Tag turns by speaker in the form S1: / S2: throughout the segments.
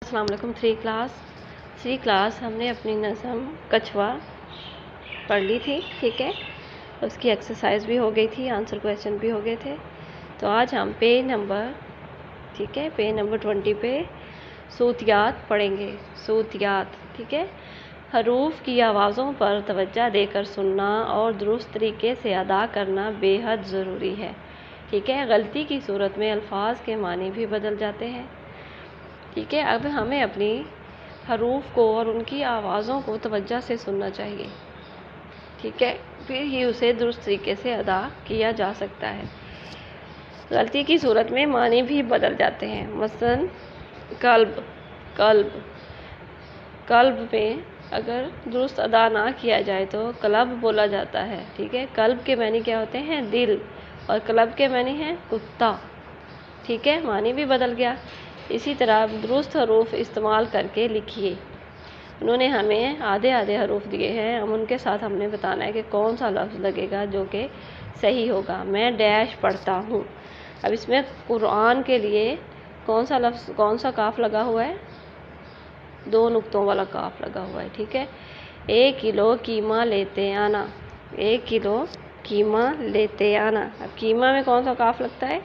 S1: अस्सलाम वालेकुम। Three class हमने अपनी नज़म कछुआ पढ़ ली थी, ठीक है। उसकी एक्सरसाइज भी हो गई थी, आंसर क्वेश्चन भी हो गए थे। तो आज हम पेज नंबर 20 पे सूतियात पढ़ेंगे। सूतियात, ठीक है। हरूफ की आवाज़ों पर तवज्जो देकर सुनना और दुरुस्त तरीके से अदा करना बेहद ज़रूरी है, ठीक है। गलती की सूरत में अल्फाज के मानी भी बदल जाते हैं, ठीक है। अब हमें अपनी हरूफ को और उनकी आवाज़ों को तवज्जो से सुनना चाहिए, ठीक है। फिर ही उसे दुरुस्त तरीके से अदा किया जा सकता है। गलती की सूरत में मानी भी बदल जाते हैं। मसलन कल्ब, कल्ब कल्ब में अगर दुरुस्त अदा ना किया जाए तो कलब बोला जाता है, ठीक है। कल्ब के मानी क्या होते हैं? दिल। और क्लब के मानी हैं कुत्ता, ठीक है। मानी भी बदल गया। इसी तरह दुरुस्त हरूफ इस्तेमाल करके लिखिए। उन्होंने हमें आधे आधे हरूफ दिए हैं, हम उनके साथ हमने बताना है कि कौन सा लफ्ज़ लगेगा जो कि सही होगा। मैं डैश पढ़ता हूँ। अब इसमें कुरान के लिए कौन सा लफ्ज़, कौन सा काफ लगा हुआ है? 2 नुक्तों वाला काफ लगा हुआ है, ठीक है। 1 किलो कीमा लेते आना। 1 किलो कीमा लेते आना। अब कीमा में कौन सा काफ लगता है?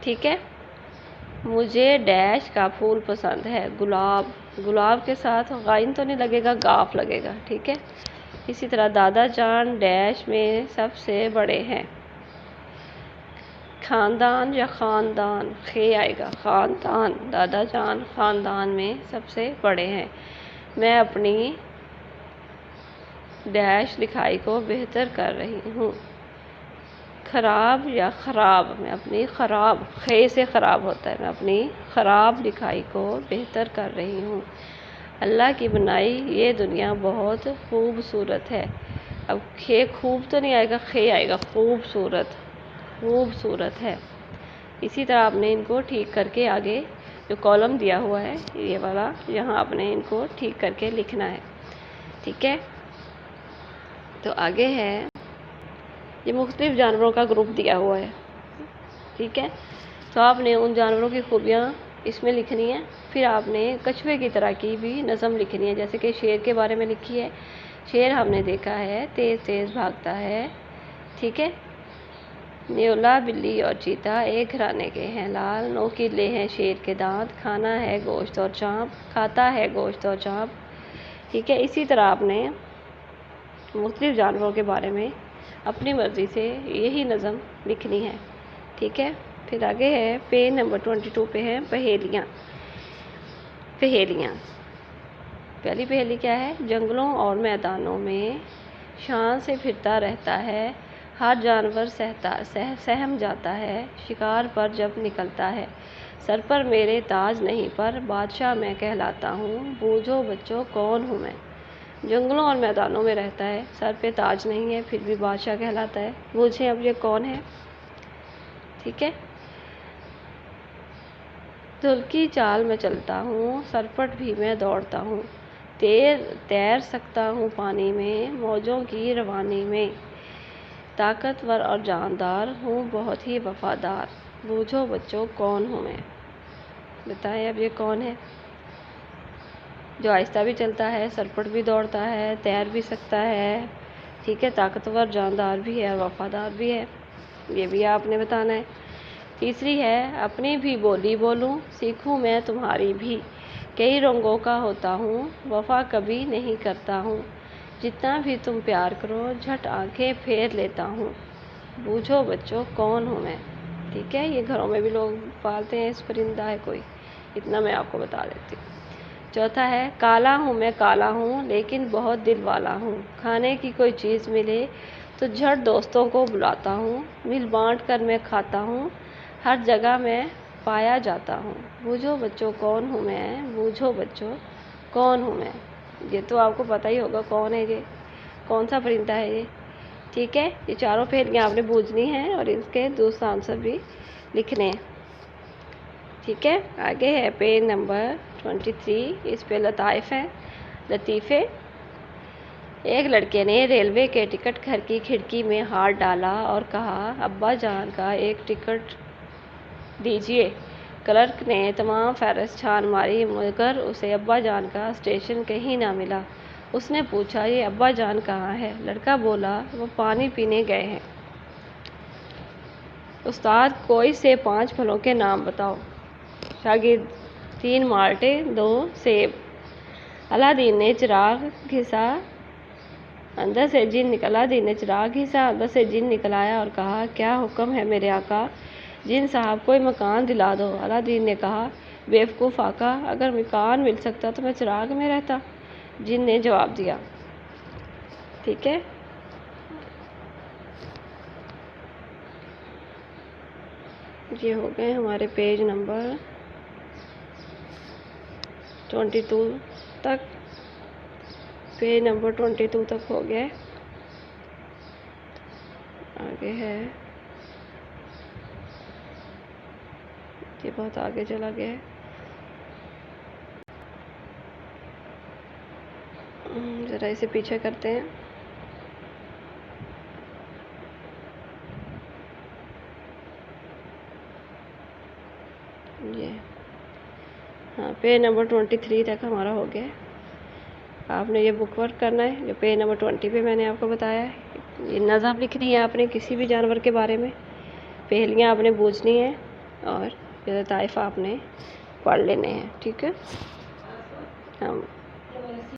S1: ठीक है। मुझे डैश का फूल पसंद है, गुलाब। गुलाब के साथ गाइन तो नहीं लगेगा, गाफ लगेगा, ठीक है। इसी तरह दादा जान डैश में सबसे बड़े हैं। खानदान या ख़ानदान, खे आएगा। ख़ानदान, दादा जान ख़ानदान में सबसे बड़े हैं। मैं अपनी डैश लिखाई को बेहतर कर रही हूँ। खराब या ख़राब, मैं अपनी ख़राब, खे से ख़राब होता है, मैं अपनी ख़राब लिखाई को बेहतर कर रही हूँ। अल्लाह की बनाई ये दुनिया बहुत खूबसूरत है। अब खे खूब तो नहीं आएगा, खे आएगा। खूबसूरत, खूबसूरत है। इसी तरह आपने इनको ठीक करके आगे जो कॉलम दिया हुआ है ये वाला, यहाँ आपने इनको ठीक करके लिखना है, ठीक है। तो आगे है, ये मुख्तलिफ जानवरों का ग्रुप दिया हुआ है, ठीक है। तो आपने उन जानवरों की खूबियाँ इसमें लिखनी है। फिर आपने कछुए की तरह की भी नज़म लिखनी है, जैसे कि शेर के बारे में लिखी है। शेर हमने देखा है तेज़ तेज़ भागता है, ठीक है। न्योला, बिल्ली और चीता एक घराने के हैं। लाल नोकीले हैं शेर के दांत, खाना है गोश्त और चाँप, खाता है गोश्त और चाँप, ठीक है। इसी तरह आपने मुख्तलिफ जानवरों के बारे में अपनी मर्ज़ी से यही नज़म लिखनी है, ठीक है। फिर आगे है पेज नंबर 22 पे है पहेलियाँ। पहेलियाँ, पहली पहेली क्या है? जंगलों और मैदानों में शान से फिरता रहता है, हर जानवर सहम जाता है, शिकार पर जब निकलता है। सर पर मेरे ताज नहीं पर बादशाह मैं कहलाता हूँ, बूझो बच्चों कौन हूँ मैं। जंगलों और मैदानों में रहता है, सर पे ताज नहीं है, फिर भी बादशाह कहलाता है। बूझें अब ये कौन है, ठीक है। धुल की चाल में चलता हूँ, सरपट भी मैं दौड़ता हूँ, तैर सकता हूँ पानी में, मौजों की रवानी में। ताकतवर और जानदार हूँ, बहुत ही वफादार, बूझो बच्चों कौन हूँ मैं। बताएं अब ये कौन है? जो आहिस्ता भी चलता है, सरपट भी दौड़ता है, तैर भी सकता है, ठीक है, ताकतवर, जानदार भी है और वफादार भी है। ये भी आपने बताना है। तीसरी है अपनी भी बोली बोलूं, सीखूं मैं तुम्हारी भी, कई रंगों का होता हूँ, वफा कभी नहीं करता हूँ, जितना भी तुम प्यार करो झट आंखें फेर लेता हूँ, बूझो बच्चों कौन हूँ मैं, ठीक है। ये घरों में भी लोग पालते हैं, इस परिंदा है कोई, इतना मैं आपको बता देती हूँ। चौथा है काला हूँ मैं काला हूँ, लेकिन बहुत दिल वाला हूँ, खाने की कोई चीज़ मिले तो झट दोस्तों को बुलाता हूँ, मिल बांट कर मैं खाता हूँ, हर जगह मैं पाया जाता हूँ, बूझो बच्चों कौन हूँ मैं, बूझो बच्चों कौन हूँ मैं। ये तो आपको पता ही होगा कौन है, ये कौन सा परिंदा है ये, ठीक है। ये चारों पहेलियाँ आपने बूझनी है और इसके दूसरा आंसर भी लिखने हैं, ठीक है। आगे है पेज नंबर 23, इस पे लताइफ है, लतीफ़े। एक लड़के ने रेलवे के टिकट घर की खिड़की में हाथ डाला और कहा, अब्बा जान का एक टिकट दीजिए। کلرک نے تمام فہرست چھان ماری مگر اسے ابا جان کا اسٹیشن کہیں نہ ملا۔ اس نے پوچھا، یہ ابا جان کہاں ہے؟ لڑکا بولا، وہ پانی پینے گئے ہیں۔ استاد، کوئی سے 5 پھلوں کے نام بتاؤ۔ شاگرد، 3 مالٹے، 2 سیب۔ الادین نے چراغ گھسا، اندر سے جن نکل آیا اور کہا، کیا حکم ہے میرے آقا؟ جن صاحب کوئی مکان دلا دو۔ الادین نے کہا، بیوقوف آقا، اگر مکان مل سکتا تو میں چراغ میں رہتا۔ جن نے جواب دیا، ٹھیک ہے۔ یہ ہو گئے ہمارے پیج نمبر 22 تک، پیج نمبر 22 تک ہو گئے۔ آگے ہے، یہ بہت آگے چلا گیا ہے۔ ذرا اسے پیچھے کرتے ہیں۔ یہ ہاں، پیج نمبر 23 تک ہمارا ہو گیا ہے۔ آپ نے یہ بک ورک کرنا ہے جو پیج نمبر 20 پہ میں نے آپ کو بتایا ہے۔ یہ نظم لکھنی ہے آپ نے کسی بھی جانور کے بارے میں، پہلیاں آپ نے بوجھنی ہیں اور لطائف آپ نے پڑھ لینے ہیں، ٹھیک ہے۔ ہم